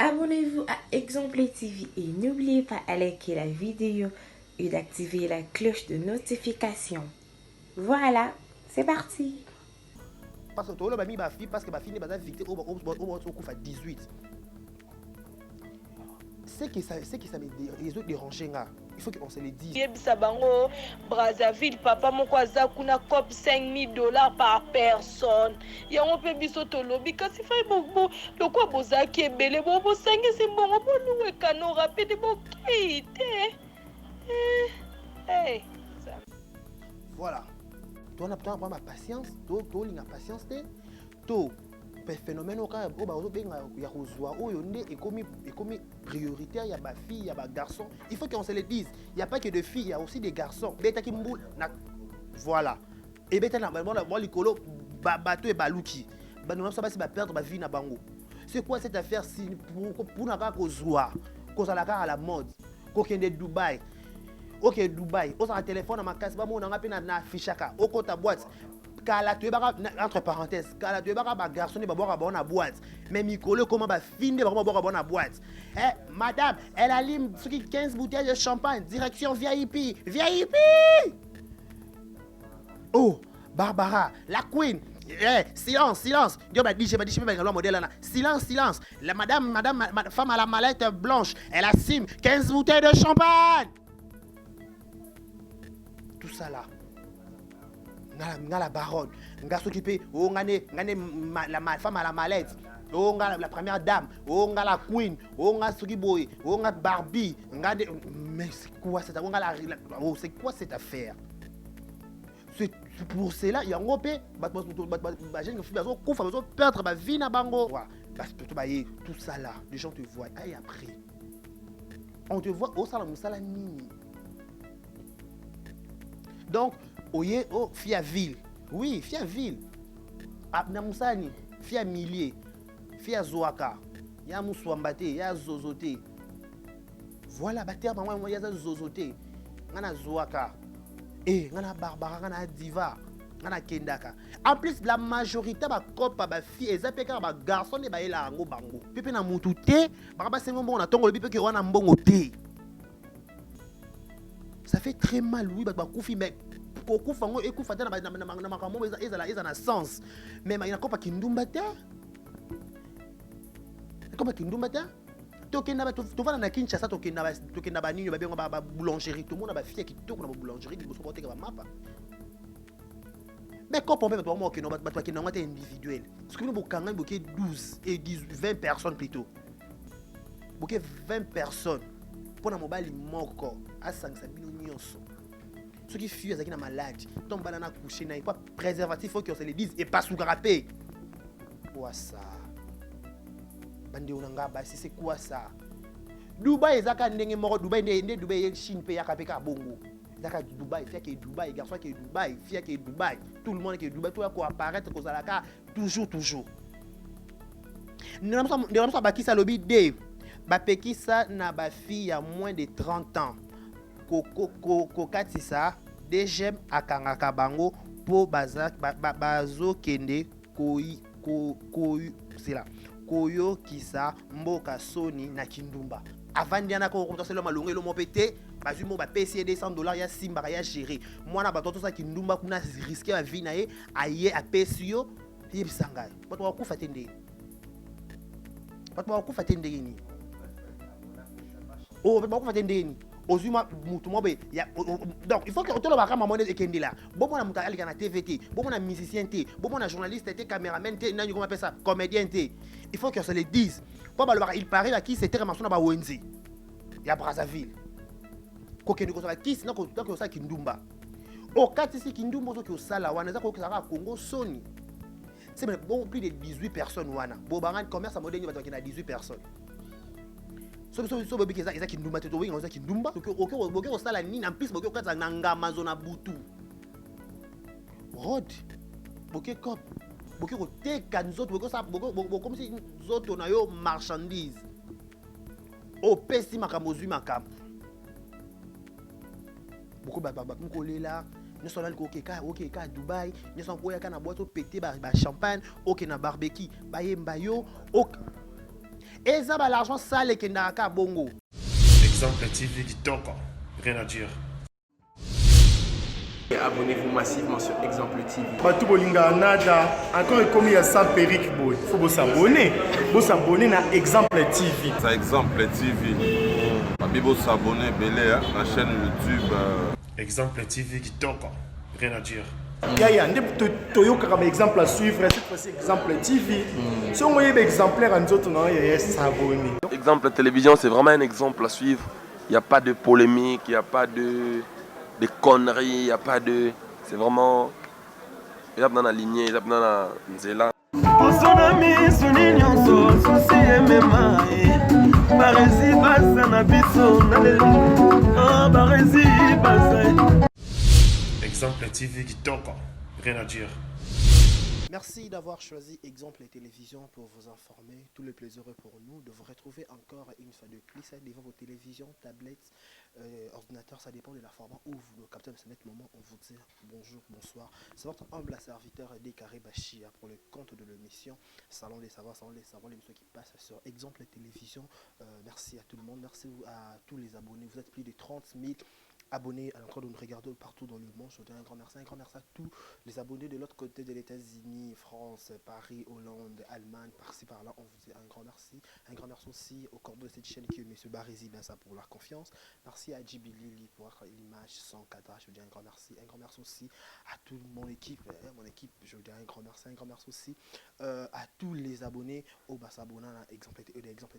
Abonnez-vous à Exemple TV et n'oubliez pas de liker la vidéo et d'activer la cloche de notification. Voilà, c'est parti. Parce que tout le monde a mis ma fille parce que ma fille n'est pas victime au coup à 18. C'est que ça les autres dérangés là. Il faut qu'on se le dise. Bango Brazzaville papa moko aza kuna cop $5,000 par personne. Yango pe biso tolobi kasi fai bo loko bozaki ebele bo bosangisi mbongo bo loué kano rapide bo kite. Voilà. Toi on a ma patience, toi la patience toi phénomène au cas où bazo benga ya kozwa oyo nde ekomi prioritaire ya ba fille ya ba garçon. Il faut qu'on se le dise. Il y a pas que de filles, il y a aussi des garçons. Beta ki mbou na voilà. Et beta na moi likolo bato e baluki. Ba nous ça ba si ba perdre ba vie na bango. C'est quoi cette affaire si pour na ka kozwa kozala ka à la mode. Ko kende Dubaï. OK Dubaï, on a un téléphone à ma casse ba mo na ngapi na fichaka. O kota boîte. Kala tu entre parenthèses, kala tu ba garçon ni ba boire ba na boîte. Mais Mikolo comment ba fine ba boire ba na boîte. Madame, elle allume 15 bouteilles de champagne direction VIP. VIP! Oh, Barbara, la queen. Silence. Dieu m'a dit, je vais le modèle là. Silence. La madame, femme à la mallette blanche, elle assume 15 bouteilles de champagne. Tout ça là. Nga la baronne, nga s'occuper, la femme à la mallette, nga la première dame, nga la queen, nga Sugiboy, nga Barbie, mais c'est quoi cette affaire? C'est quoi cette affaire? C'est pour cela, il y a un gros peu, perdre ma vie na bango. Tout ça là, les gens te voient, et après, on te voit au salon nini. Donc, oye, fia ville. Oui, fia ville. Namusani, fia millier, fia zoaka. Ya muswambate, ya zozote. Voilà, bater maman, ya zozote. Ngana zoaka. Ngana Barbara, ngana diva, ngana kendaka. En plus, la majorité ba kopa ba fille, ezapeka ba garçon ne ba ela ngo bango. Pepe na mutu te, ba sengo bon na tongo le bipe ke wana mbongo te. Ça fait très mal, oui, bah koufi mais kokufa ngo ekufa tana na makambo eza na sens. Mais il y a pas kindumba te. Comme kindumba te. Tokenda ba to vana na Kinshasa tokenda ba nini ba bengo ba boulangerie tout le monde ba fille qui toko na boulangerie qui boso boteka ba mapa. Mais quand on peut pas moi que non ba to kenda ngate individuel. Parce que nous bokanga boké 12 et 20 personnes plutôt. Boké 20 personnes. Pour na mobile moko asangisa bino nyonso. Ceux qui fuient avec une maladie, tombent dans la couche, n'a pas préservatif, faut qu'on se le dise et pas sous garapé. Quoi ça? Bande onanga basi c'est quoi ça? Dubaï ezaka ndenge moko Dubaï Chine pe ya kapeka bongo. Zaka Dubaï, fia que Dubaï, garçon qui est Dubaï, fia qui est Dubaï, tout le monde qui est Dubaï, tout quoi apparaître ko zalaka toujours. Nous sommes bakisa lobby Dave. Ba pekisa na ba fille à moins de 30 ans. Kokatisa DGM akangaka bango po bazo kende koyo kisa mboka soni na kindumba avandiana ko komtaselo malongelo mopete bazui mo ba pesi $200 ya simba ya gérer mwana batoto sa kindumba kuna risquer la vie na ye aye a pesio yebisanga bato bakufa tende ni bakufa tende ni ozuma mutu mobe ya donc il faut que otolo baka mamonde ekende là bomo na mutu alika na TVT bomo na musicien te bomo na journaliste te caméraman te nani comment appelle ça comédien te il faut que ça le dise pour ba il paraît qui c'était ramassona ba wenzi ya Brazzaville ko kende ko ça qui sinon ko ça kindumba o kati si kindumba zo ko sala wana za ko ka Congo soni c'est bon plus de 18 personnes wana bo bangan commerce modèle ba na 18 personnes. So bobi keza kindumba te to winga oza kindumba boke osala nini en plus boke okatsa na ngama zona butu rod boke cop boke koteka nzoto boke comme si nzoto na yo marchandise opesi makambo zwi makambo boko bakolela nyonso alali okeka à Dubaï nyonso koyaka na boîte opete ba champagne oke na barbecue bayemba yo Et ça, l'argent sale qui n'a qu'à bongo. Exemple TV Kitoko, rien à dire. Abonnez-vous massivement sur Exemple TV. Batou Bolinga Nada, encore et comme il y a 100 périques, il faut vous s'abonner. Vous s'abonner à Exemple TV. C'est Exemple TV. Vous s'abonner à la chaîne YouTube. Exemple TV Kitoko, rien à dire. Yaya, Toyo comme exemple à suivre, cette fois-ci Exemple TV. Si on voyait exemplaire en autres, non, il y a s'abonner. Exemple télévision, c'est vraiment un exemple à suivre. Il n'y a pas de polémique, il n'y a pas de conneries, il n'y a pas de... C'est vraiment... Il y a dans la lignée, il y a dans la nzela. Exemple TV Kitoko, rien à dire. Merci d'avoir choisi Exemple et Télévision pour vous informer. Tout le plaisir est pour nous de vous retrouver encore une fois de plus devant vos télévisions, tablettes, ordinateurs. Ça dépend de la format où vous le captez. À ce moment, on vous dit bonjour, bonsoir. C'est votre humble serviteur Décaré Bachia pour le compte de l'émission Salon des Savoirs, l'émission qui passe sur Exemple et Télévision. Merci à tout le monde, merci à tous les abonnés. Vous êtes plus de 30 000 abonnés à l'entrée de nous regarder partout dans le monde. Je vous dis un grand merci à tous les abonnés de l'autre côté de l'États-Unis, France, Paris, Hollande, Allemagne, par-ci par-là. On vous dit un grand merci. Un grand merci aussi au corps de cette chaîne qui est M. Barizi Bensa pour leur confiance. Merci à Djibi Lili pour l'image sans cadrage. Je vous dis un grand merci. Un grand merci aussi à toute mon équipe. Je vous dis un grand merci. Un grand merci aussi à tous les abonnés au Bassabona, exemple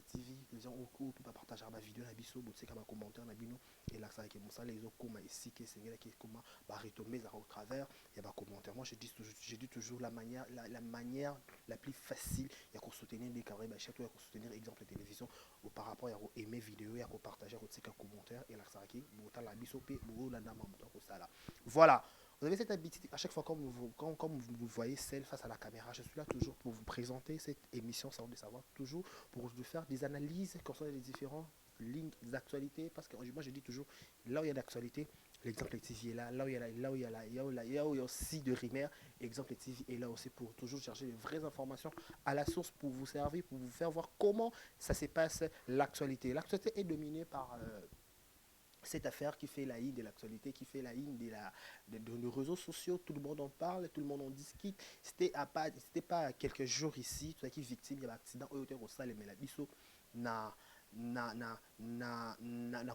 TV. Les gens qui peuvent partager ma vidéo, la vidéo, ma commentaire, la vidéo et là ça qui est ça les comme ici qui est qui comment va retomber au travers il y a commentaire. Moi je dis toujours la manière la plus facile il y a qu'on soutenir des carrés bah surtout il y a qu'on soutenir exemple télévision ou par rapport à aimer vidéo il y a qu'on partager aussi un commentaire et là ça qui botta la bisopé ou la dame ça là. Voilà. Vous avez cette habitude, à chaque fois comme vous voyez celle face à la caméra, je suis là toujours pour vous présenter cette émission Salon des Savoirs, toujours pour vous faire des analyses concernant les différentes lignes d'actualité, parce que moi je dis toujours, là où il y a d'actualité, l'exemple TV est là, là où il y a aussi de rumeurs, exemple TV est là aussi pour toujours chercher les vraies informations à la source pour vous servir, pour vous faire voir comment ça se passe l'actualité. L'actualité est dominée par... cette affaire qui fait la haine de l'actualité, qui fait la haine de nos réseaux sociaux, tout le monde en parle, tout le monde en discute. C'était pas quelques jours ici, tout qui est victime d'un accident, au salle mais la biso na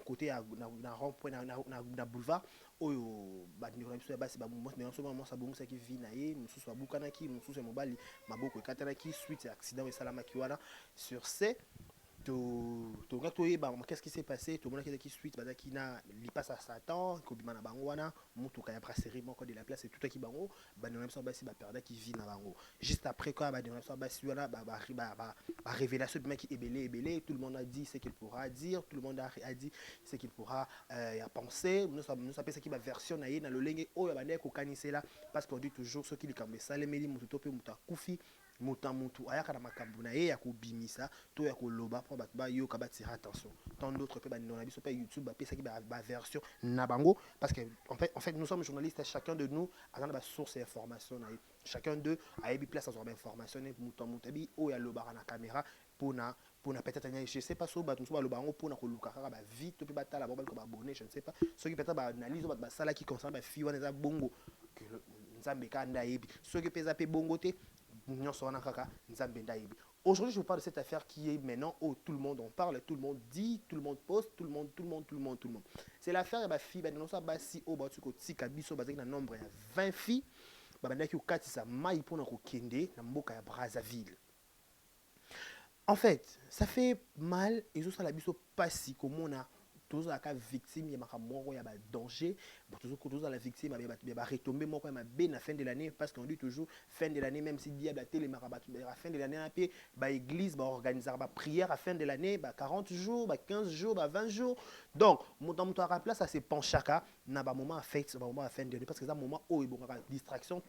côté na rond-point na boulevard oyo ba ndeko biso ba c'est ba moi ça bongo ça qui vit na ye mususu ba bukanaki mususu mobali maboko katanaki suite à accident et salamaki wana sur ces qu'est-ce qui s'est passé tout le monde qui suite qui na li passe à Satan ko bimana bango wana mutuka ya brasserie moko de la place et tout qui bango ba na même basi ba perda qui vit na bango juste après quoi ba na basi wana ba révélation de mec qui ébélé tout le monde a dit ce qu'il pourra dire tout le monde a dit ce qu'il pourra penser nous appelle ça qui ba version na ye na lolenge oyo ba ndeko kanisela parce qu'on dit toujours ceux qui li kambe salemeli mutu to pe mutu akufi mutu ayaka na makambo na ye ya kobimisa to ya koloba po bato ba yoka ba tirer attention tant d'autres pe ba na biso pe YouTube ba pesa ki ba version na bango parce que en fait nous sommes journalistes chacun de nous a ba source d'information na chacun d'eux a yebi place à son information mutu bi o ya loba na caméra pour na peut-être je sais pas so ba tout ba loba ngo pour na koluka kaka ba vite pe ba tala ba ko ba abonner je ne sais pas ceux qui peut-être ba analyse ba sala qui concerne ba fi wana za bongo que nzambe ka nda yebi ceux qui pesa pe bongo te. Aujourd'hui, je vous parle de cette affaire qui est maintenant où tout le monde en parle, tout le monde dit, tout le monde poste, tout le monde. C'est l'affaire de ma fille, non ça basi au batu ko tika biso basé na nombre ya 20 filles, babanda ki okatisa mai pona ko kende na mboka ya Brazzaville. En fait, ça fait mal et ça la biso pasi comme on a tous la victime il y a un danger toujours la victime il va retomber moi quand même à fin de l'année parce qu'on dit toujours fin de l'année même si diable télé marabat à fin de l'année à église va organiser la prière à fin de l'année 40 jours 15 jours 20 jours donc mon à la place ça c'est penchaka n'a pas moment à fête moment à fin de l'année parce que c'est un moment où il y a distraction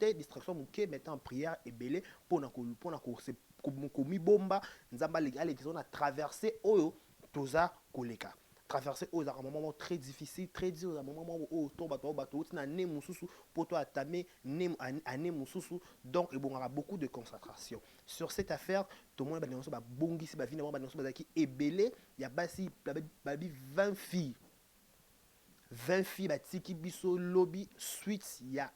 mon qui mettant en prière et belé pour na course comme bomba nzamba les qui sont à traverser oyo toza koleka. traverser aux un moment très difficile, très dur, un moment où tu as né mususu pour toi tamer né année mususu, donc il y aura beaucoup de concentration sur cette affaire. Tout le monde va bongi si va venir va qui est belé, il y a basi 20 filles. 20 filles batiki biso lobby suite il y a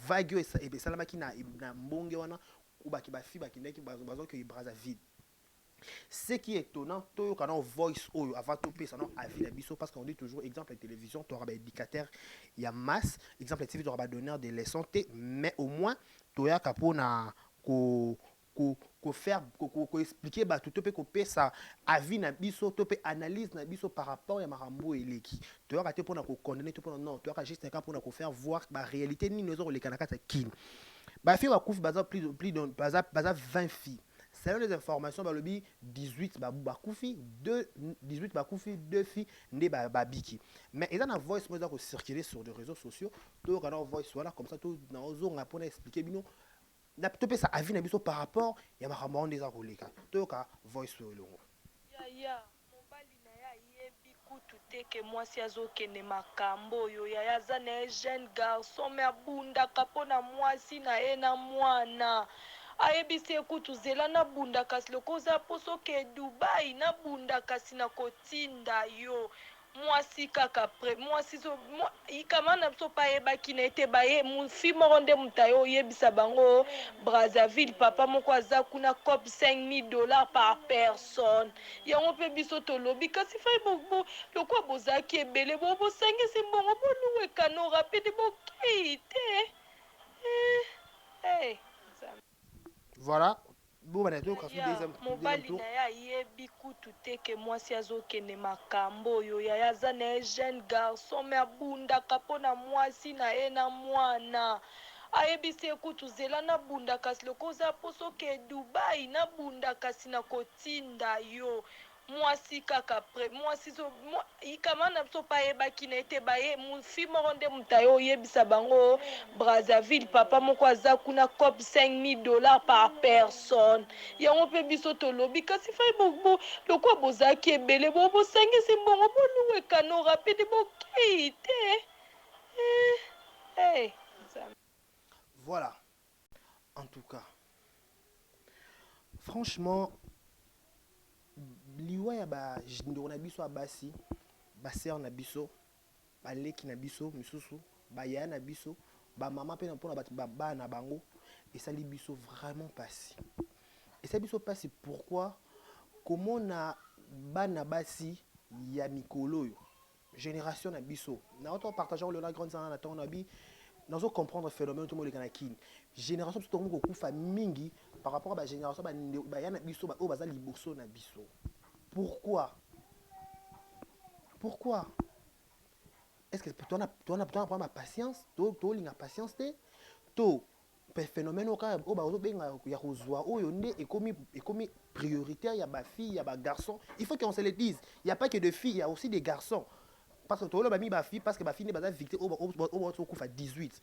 vague et salama qui na mbonge wana ou ba ki ba fi ba ki ndeki bazo que Brazzaville. Ce qui est étonnant, tout quand on voice ou avant tout ça non avis la biso parce qu'on dit toujours exemple la télévision tu auras indicateur il y a masse exemple la TV tu auras donner des leçons mais au moins tu as capona ko faire ko expliquer ba tout peut copier ça avis na biso to peut analyse na biso par rapport ya marambo eleki tu as pour na ko condamner tout pour non tu as juste pour na ko faire voir la réalité ni nous les kanaka ta kin ba fi wa kouf baza plus baza 20 filles. Selon les informations, bah, le 18 bakoufi, 18 bakoufi, 2 filles, né babiki. Mais ils ont un voice qui a circulé sur les réseaux sociaux. Tout le monde voice voilà comme ça tout dans les zones pour expliquer bien. Na peut ça avis na biso par rapport ya makambo des enrôlés. Tout le voice sur le. Ya mobali na ya yebi kutu teke mwasi azokende makambo oyo yaya aza na jeune garçon me abundaka mpona mwasi na ye na mwana ayebisi ekutu zela nabunda kasi loko oza poso ke Dubai nabunda kasi na kotinda yo mwasi kaka pre mwasi so ikama na biso pa yebaki na ete baye mufi moko nde mutu aye oyebisa bango Brazzaville papa moko aza kuna cop $5,000 par personne yango mpe biso tolobi kasi fai lokwa bozalaki ebele bosangisi mbongo boluwe kano rapide bokei te Voilà. Mobali na ya yebi kutu teke mwasi azokende makambo oyo yaya aza na jeune garçon me abundaka mpona mwasi na ye na mwana ayebisi ekutu zela nabunda kasi loko oza poso ke Dubai nabunda kasi na kotinda yo mwasi kaka pre mwasi so ikama na biso pa yebaki na ete baye mufi moko nde mutu aye oyebisa bango Brazzaville papa moko aza kuna cop $5,000 par personne yango mpe biso tolobi kasi fai lokwa bozalaki ebele bosangisi mbongo boluwe kano rapide bokei te Voilà. En tout cas, franchement, liwa ya ba ndeko na biso abasi ba sœur na biso ba leki na biso misusu ba yaya na biso ba mama pe na pona ba na bango et ça li biso vraiment passé et ça biso passé pourquoi comment na bana basi ya mikolo yo génération na biso na auto partageant le la grande sana na ton abi nous allons comprendre le phénomène tout le monde est kin génération tout le monde ko mingi par rapport à la génération ba ya na biso ba o baza liboso na biso. Pourquoi est-ce que tu as ma patience tu as patience to phénomène au cas o ba benga ya kozwa oyo nde ekomi prioritaire ya ba fille ya ba garçon il faut qu'on se le dise il y a pas que de filles il y a aussi des garçons parce que tolo ba mi ba fille parce que ba fille ne ba victime au kufa 18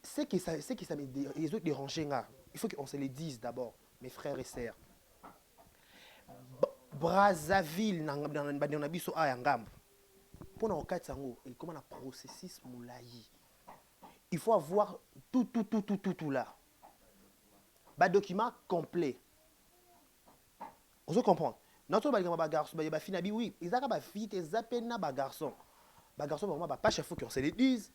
c'est que ça les autres déranger nga il faut qu'on se le dise d'abord mes frères et sœurs Brazzaville na biso aya ngambo pona okati yango il commence un processus moulayi il faut avoir tout là ba document complet vous comprenez notre ba garçon ba fille nabi oui ils a ba fille te zapena ba garçon vraiment ba pas chef faut qu'on se le dise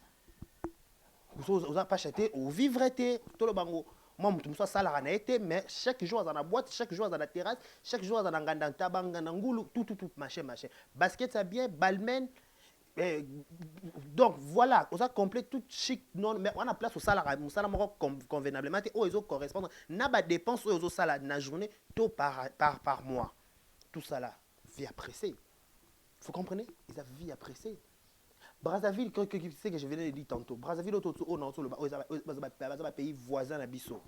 vous a pas acheté ou vivre te tout le bango moi mutu so sala na été mais chaque jour dans la boîte chaque jour dans la terrasse chaque jour dans nganda tabanga ngulu tout machin basket ça bien balmen donc voilà on a complet tout chic non mais on a place au salaire convenablement oh ils correspondent na ba dépenses aux salaires na journée tout par mois tout ça là vie appréciée vous comprenez ils ont vie appréciée Brazzaville c'est que je venais de dire tantôt Brazzaville au non sur le pays voisin na biso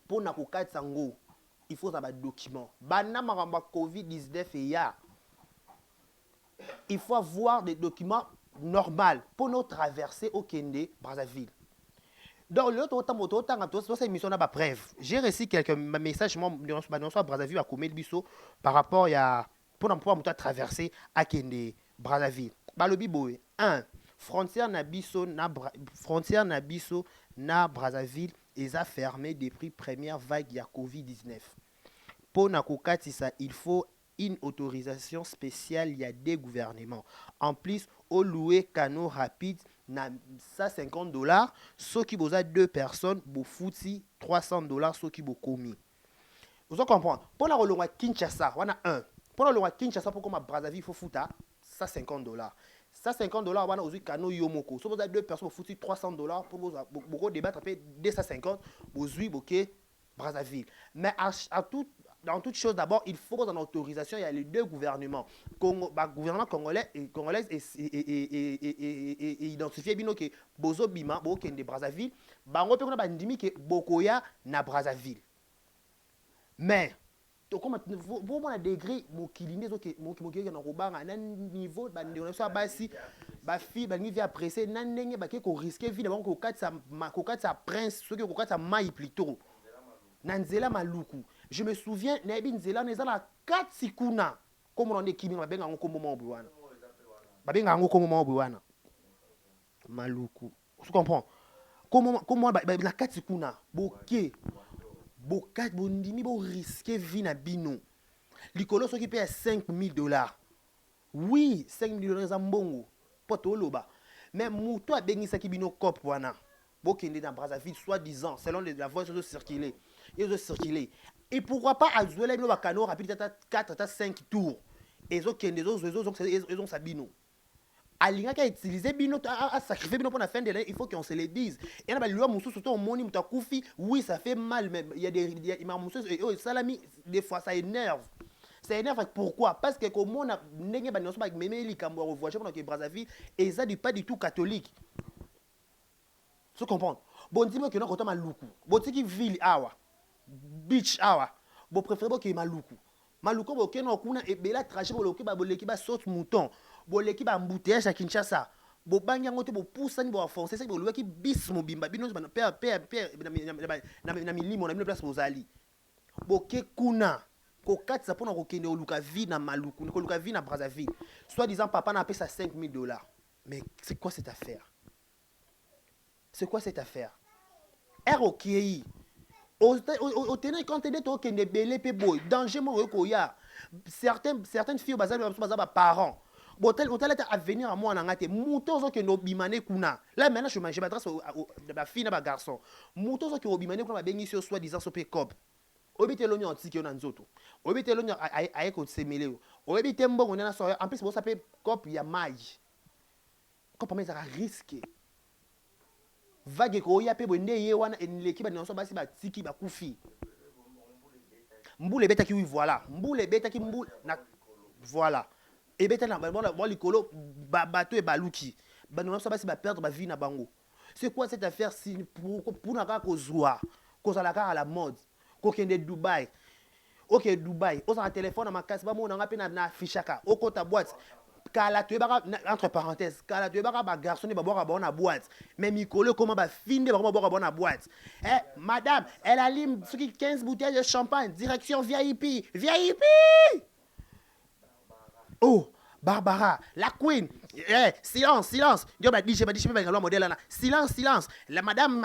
pour na kokata sango il faut ça ba document bana maramba Covid-19 et ya il faut avoir des documents normaux pour nous traverser au Kende Brazzaville Donc, l'autre émission n'a pas bref. J'ai reçu quelques messages, moi, dans Brazzaville, à Koumé Bisso, par rapport à pour pouvoir traverser à Kende, Brazzaville. Balobi Boy, 1. Frontière na biso na Brazzaville, ils ont fermé depuis première vague de Covid-19. Pour Nakokatissa, il faut une autorisation spéciale, il y a des gouvernements. En plus, au louer canaux rapides, ça $50, ceux qui ont 2 personnes, vous fouti $300, ceux qui ont commis. Vous comprenez? Pour la relonga Kinshasa, on a 1. Pour la relonga Kinshasa, pour comme Brazzaville, il faut foutre ça $50. Ça $50, on a aussi canaux Yomoko. Si vous avez 2 personnes, vous fouti $300 pour vous débattre après 250, vous avez OK Brazzaville. Mais dans toute chose, d'abord, il faut une autorisation. Il y a les 2 gouvernements. Gouvernement congolais et identifié que Bozo Bima, Bokende Brazzaville, Bango pe kuna bandimi que Bokoya na Brazzaville. Mais comme vous mon degré mokiline zo ke mokimoki na robanga na niveau bande on so basi ba fi ba ngi apprécier na ndenge ba ke ko risquer vie d'abord ko katsa prince ceux qui ko katsa mai plutôt na nzela maluku. Je me souviens, Nabi Nzela, nous avons 4 sikuna. Comme on dit, qui m'a bien en commun au Bouana. Babinga en commun au Bouana. Maluku. Tu comprends? Comment la 4 sikuna. Boké. Bokat, bondimi, bo risquer vie na bino. L'icolo qui paye $5,000. Oui, $5,000 en bongo. Poto loba. Mais mouto a béni sa qui bino cop wana. Bokende dans Brazzaville, soi-disant, selon la voix de circuler. Ils ont circulé. Et pourquoi pas à Zouela, nous avons rapide 4 à 5 tours. Et ils ont Sabino. Alinga qui a utilisé Bino, a sacrifié Bino pour la fin de l'année, il faut qu'on se le dise. Et on a le moussou surtout au moni moutakoufi, oui, ça fait mal, mais il y a des moussou et salami, des fois ça énerve. Ça énerve pourquoi? Parce que comme on a n'engé ba nyonso ba mémé li kambo revoyager pendant que Brazzaville et ça n'est pas du tout catholique. Tu comprends? Bon dis-moi que non quand on maluku. Bon tu qui ville awa. Beach awa. Bon préférez que maluku. Maluku bo ke no kuna e bela trajet bo loki ba boleki ba saute mouton. Bo leki ba embouteillage à Kinshasa. Bo banya ngote bo poussa ni bo forcer ça bo loki bis mobimba bino ba na milimo na mino place bozali. Bo ke kuna ko katsa pona ko kende oluka vie na maluku, ko oluka vie na Brazzaville. Soit disant papa n'a payé ça $5,000. Mais c'est quoi cette affaire? C'est quoi cette affaire? ROKI. Au tenant compte de toi qui ne belé pe boy danger mo ko ya certaines filles bazali ba parents botel à venir à moi na ngate muto zo ke no bimane kuna là maintenant je m'adresse à la fille na ba garçon muto zo ke obimane kuna ba bengi sur soi disant so pe cop obité l'oignon antique na nzoto obité l'oignon aye ko semele obité mbongo na so en plus bo ça pe cop ya mai cop mais ça risque vague ko ya pe bonde ye wana l'équipe na so basi ba tiki ba kufi mbule beta ki oui voilà mbule beta ki mbule na voilà et beta na bon likolo bato e baluki ba na so basi ba perdre ba vie na bango. C'est quoi cette affaire si pour na ka ko zoa ko za la ka à la mode ko kende Dubaï. OK Dubaï on a téléphone na makasi ba mo na ngape na fichaka o kota boîte kala tu baka entre parenthèses kala tu baka ba garçon ba boire ba na boîte mais mikolo comment ba finde ba boire ba na boîte madame elle allume 15 bouteilles de champagne direction VIP oh Barbara la queen silence Dieu m'a dit je pas le modèle là silence la madame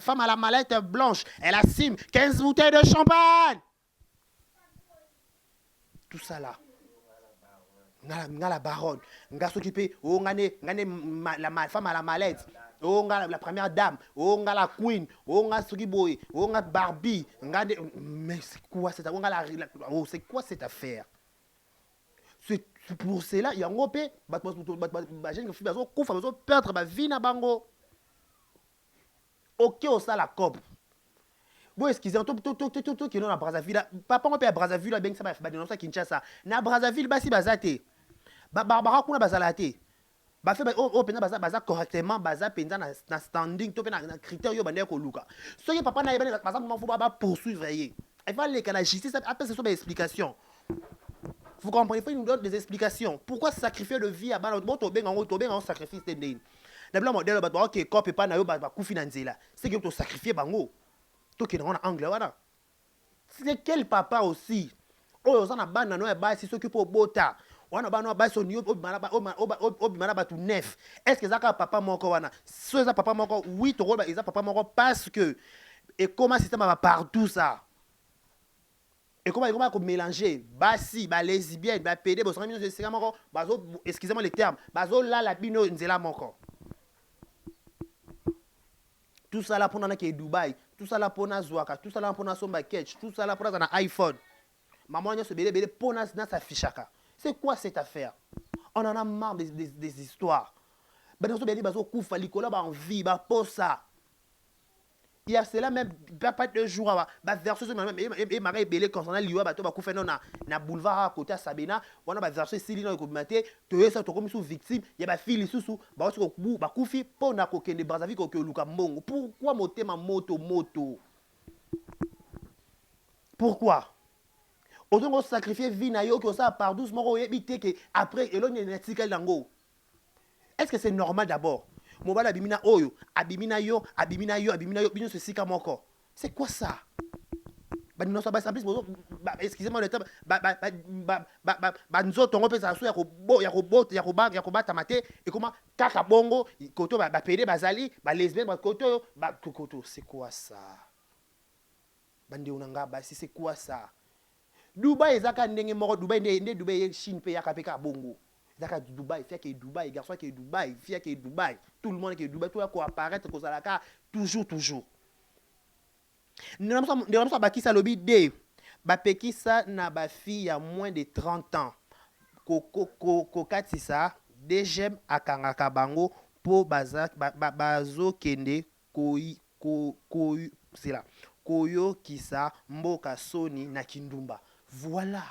femme à la mallette blanche elle assume 15 bouteilles de champagne tout ça là la baronne nga s'occuper oh ngane la femme à la mallette oh nga la première dame oh nga la queen oh nga Sugiboy oh nga Barbie mais c'est quoi cette c'est quoi cette affaire? C'est pour cela il y a un groupe jeune fille bazo kufa bazo perdre ba vie na bango. OK au ça la cop bon excusez tout qui non na Brazzaville papa on peut à Brazzaville ben ça ba dénoncer Kinshasa na Brazzaville basi bazate Barbara kuna bazalate ba fait o pena baza correctement baza penza na standing to pena na critère yo bande ko luka so ye papa na yeba baza mo faut ba poursuivre il va les la justice après c'est sur des explications. Vous comprenez, il faut nous donner des explications. Pourquoi sacrifier de vie à bas bon to ben en sacrifice de na bila modèle ba OK cop pas na yo ba kufi na nzela c'est que to sacrifier bango to ke na angle wana c'est quel papa aussi oyo za na bana no ya basi soki po bota wana bana basi oni obimana batu neuf est-ce que zaka papa moko wana so za papa moko oui to ba eza papa moko parce que et comment système va partout ça et comment ko mélanger basi ba lesbienne ba pédé bo sanga mino c'est moko bazo excusez-moi les termes bazo la la bino nzela moko tout ça là pour na ke Dubaï tout ça là pour na Zwaka tout ça là pour na Somba Ketch tout ça là pour na iPhone maman nyo se belé pour na sa fichaka. C'est quoi cette affaire? On en a marre des histoires. Ben on se belé bazo kufa likola ba envie ba posa. Il y a cela même pas 2 jours ba verso et marais belé concernant liwa ba to ba kufa na boulevard à côté à Sabena wana ba verso sili no ko maté to esa to comme sous victime ya ba fili susu ba ko bu ba kufi po na ko kende Brazzaville ko luka mbongo. Pourquoi motema moto pourquoi autant qu'on sacrifie vie na yo que ça par 12 moko yebite que après elon netika lango. Est-ce que c'est normal d'abord? Mobala abimina oyo, abimina yo, binyo se sika moko. C'est quoi ça? Ba non ça ba en plus excusez-moi le terme ba nzoto ngo pesa so ya ko bata mate et comment kaka bongo koto ba pédé bazali ba lesbienne ba koto c'est quoi ça? Bande unanga ba c'est quoi ça? Dubaï ezaka ndenge moko Dubaï Chine pe yaka peka bongo ezaka Dubaï fia que Dubaï garçon que Dubaï fia que Dubaï tout le monde que Dubaï tout ko apparaître ko salaka toujours ndamsa bakisa lobi de ba pekisa na ba fille ya moins de 30 ans ko katisa DGM akangaka bango po bazo kende c'est là koyo kisa mboka soni na kindumba. Voilà.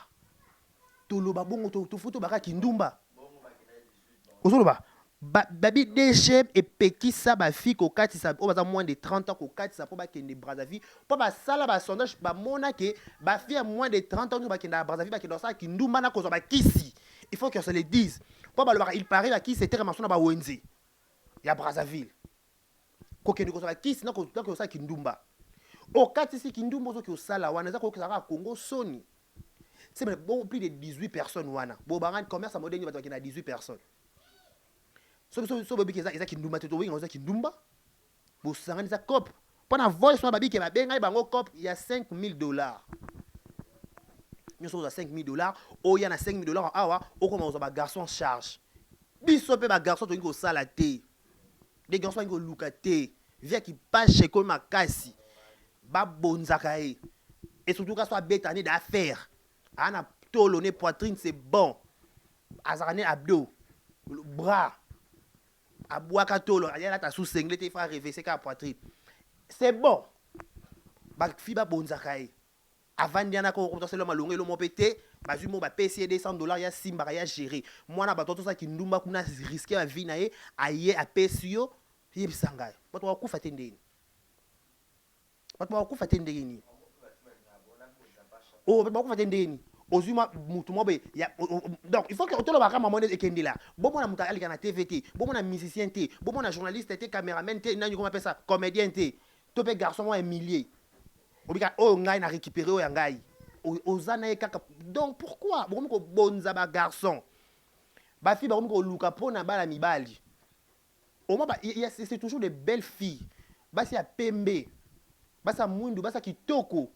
Toloba bongo to photo baka kindumba. Ozoloba. Babi DGM et pekisa ba fi ko katisa o baza moins de 30 ans ko katisa po ba kende Brazzaville. Po ba sala ba sondage ba mona ke ba fi moins de 30 ans ba kende Brazzaville ba kende sa kindumba na ko zo ba kisi. Il faut que se le dise. Po ba il paraît ba kisi c'était mention na ba wenze. Ya Brazzaville. Ko kende ko zo ba kisi na ko sa kindumba. Okati si kindumba zo ki osala wana za ko kisa Congo soni. C'est bon plus de 18 personnes wana. Bo baran commerce à modèle bato ki na 18 personnes. So babi ki za kindumba to winga za kindumba. Bo sangani za cop. Pona voice wana babi ki ba benga bango cop il y a $5,000. Nous sommes à $5,000. Oh il y a $5,000 awa o comment on ba garçon charge. Biso pe ba garçon to ko sala te. Des garçons ko luka te. Via qui passe chez ko makasi. Ba bonzaka e. Et surtout quand soit bétané d'affaires. Ana tolone poitrine c'est bon. Azarane abdo. Le bras. Abouaka tolo. Ayala ta sous sengle te fa rêver c'est ka poitrine. C'est bon. Ba fiba bonzaka e. Avant diana ko potentiel malongo lo mopete, ba zumo ba PC $200 ya simba ya gérer. Moi na ba toto ça ki ndumba kuna risquer la vie na e aye a pesio yebisanga. Bato wa kufa tendeni. Bato wa kufa tendeni. Oh, bato wa kufa tendeni. Ozuma mutu mobe ya donc il faut que otolo ba kama monnaie ekendi là. Bon mona muta ali kana TVT, bon mona musicien té, bon mona journaliste té, caméraman té, nani comment appelle ça, comédien té. Topé garçon moi un millier. Obika o ngai na récupérer o ngai. Ozana e kaka. Donc pourquoi bon ko bonza ba garçon. Ba fille ba ko luka pona bala mibali. Au moins c'est toujours des belles filles. Ba si a pembe. Ba sa mundu, ba sa kitoko.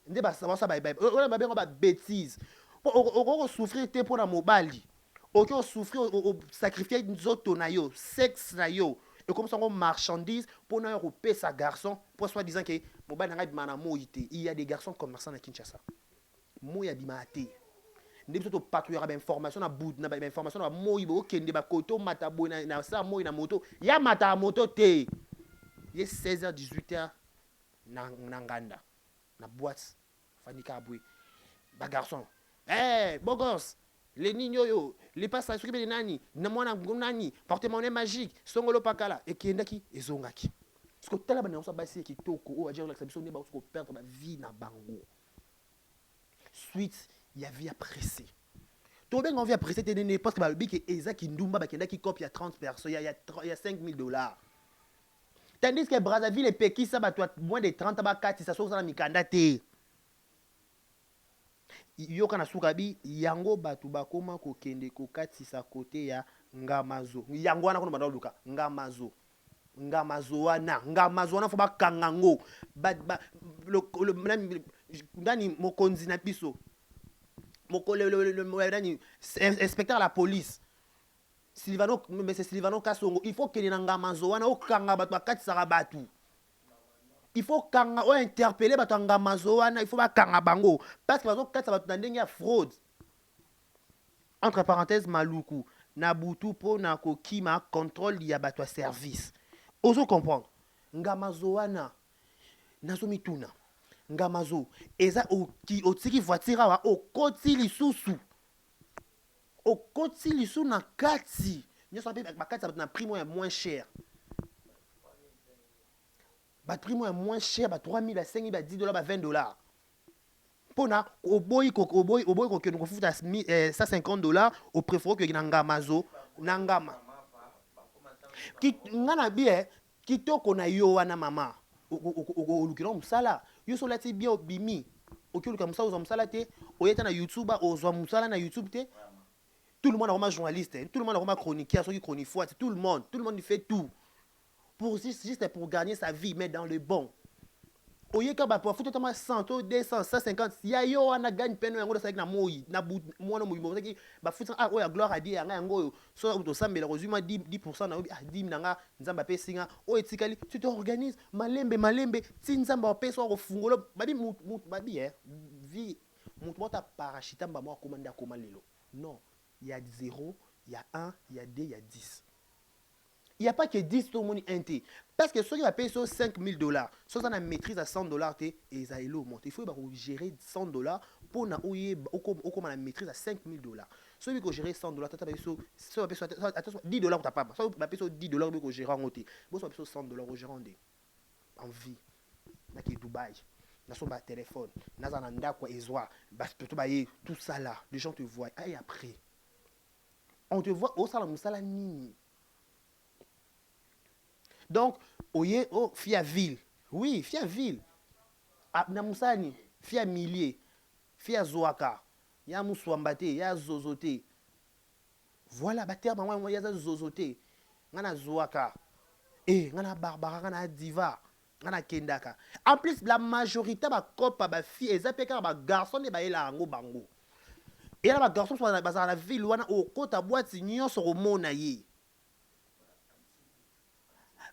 Nde ba sa ba on ba bengo ba bêtise. On souffrir te pona mobali. On souffrir au sacrifier nzoto na yo, sexe na yo. Et comme ça on marchandise pour na européen sa garçon pour soi disant que mobali na bimana moité. Il y a des garçons commerçants à Kinshasa. Moya bimate. Ndé biso to patrouiller ba information na bout na ba information na moyi bo kende ba koto mata bo na sa moyi na moto. Ya mata moto te. Il est 16h 18h na nganda. Na boîte Fanika Aboué. Ba garçon. Beau gosse. Les niños yo, les passages s'occuper de nani, namona nani, porte-monnaie magique, songolo pakala et kiendaki ezongaki. Parce que tala bana so basi ki toko o ajer l'exception ne ba so perdre ma vie na bango. Suite, il y a vie à presser. Tu as envie de presser tes nénés parce que le bic est Isaac Ndumba qui copie à 30 personnes, il y a 5 000 $. Tandis que Brazzaville et Pékin, ça va moins de 30 4 ça soit mikanda te. Yo kana sukabi yango batu bakoma ko kende ko katisa côté ya ngamazo. Yango wana kono badaluka ngamazo. Ngamazo wana fo bakangango. Ndani mokonzi na biso. Le inspecteur de la police. Mais c'est Silvano Kasongo. Il faut qu'il y ait un ngamazo wana okanga batu bakatisa batu. Il faut interpeller batu ngamazo wana, il faut bakanga bango parce que bazo katisa batu ndenge ya fraude. Entre parenthèses maluku na butu po na kokima contrôle ya batu service. Ozo comprendre. Ngamazo wana nazo mituna. Ngamazo eza otiki voiture wa okoti lisusu. Okoti lisu na kati. Nyo sape bakati na prix moins cher. Ba prix moins cher, ba 3 000 à 5 000 à 10 $, ba 20 $. Pona oboyi ko ke no futa 150 $, au préféré que ngamazo nangama. Ki ngana bien kitoko na yo wana mama. Olukira musala. Yo so lati bien obimi. Okuluka musala ozo musala te, oyeta na YouTube ozo musala na YouTube te. Tout le monde est vraiment journaliste, tout le monde est vraiment chroniqueur, ceux qui chroniquent, tout le monde fait tout. Juste pour gagner sa vie, mais dans le bon. Au lieu que pour foutre 100, 200, 150, il y a yo on a gagné peine yango ça na moi na moi no mo qui ba foutre ouais gloire à Dieu yango so to sambela rozuma 10% na 10 nanga nzamba pe singa o etikali tu t'organises malembe ti nzamba pe so refungolo babi babi vie mutu mota parachita mba mo komanda komalelo. Non. Il y a 0, il y a 1, il y a 2, il y a 10. Il n'y a pas que 10 tout le monde inté. Parce que ceux qui va payer sur 5 000 $, ceux qui ont maîtrise à 100 $, et ils ont monté. Il faut gérer 100 $ pour la maîtrise à 5 000 $. Ceux qui ont géré 100 $, tu as payé 10 $ pour ta papa. Ceux qui ont payé 10 $ pour gérer en côté. Vous avez payé 100 $ pour gérer en vie. Dans Dubaï. Dans son téléphone. Dans un endroit quoi tout ça là. Les gens te voient. Et après. On te voit au salon musala nini. Donc, oye fia ville. Oui, fia ville. Na musani, fia millier, fia zoaka. Ya muswambate, ya zozote. Voilà, ba terme moi ya zozote. Ngana zoaka. Ngana barbara, ngana diva, ngana kendaka. En plus, la majorité ba kopa ba fille, ezapeka ba garçon et ba ela ngo bango. Et là, les garçons sont dans la ville, au côté de boîte, ils sont au monde.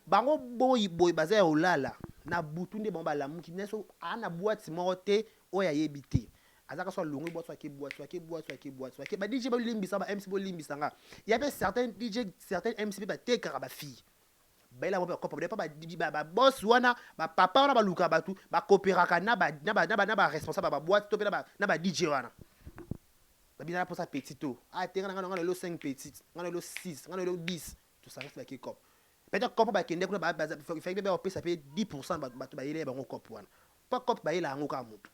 Bango boy bazé au lala. Na butunde bomba la muki neso ana boîte moté o ya yebité. Azaka so longue boîte soit ba DJ ba limbisa ba MC bo limbisa nga. Il y avait certains DJ, certains MC ba tekara ba fille. Ba la ba ko ba boss wana ba papa wana ba luka batu ba coopéraka na ba responsable ba boîte to na ba DJ wana. Babina pour ça petito. Tenga ngana lo 5 petites, ngana lo 6, ngana lo 10. Tout ça reste avec cop. Peut-être cop ba kende kuna fait bébé op ça paye 10% ba yele ba cop wana. Pas cop ba yela ngo ka mutu.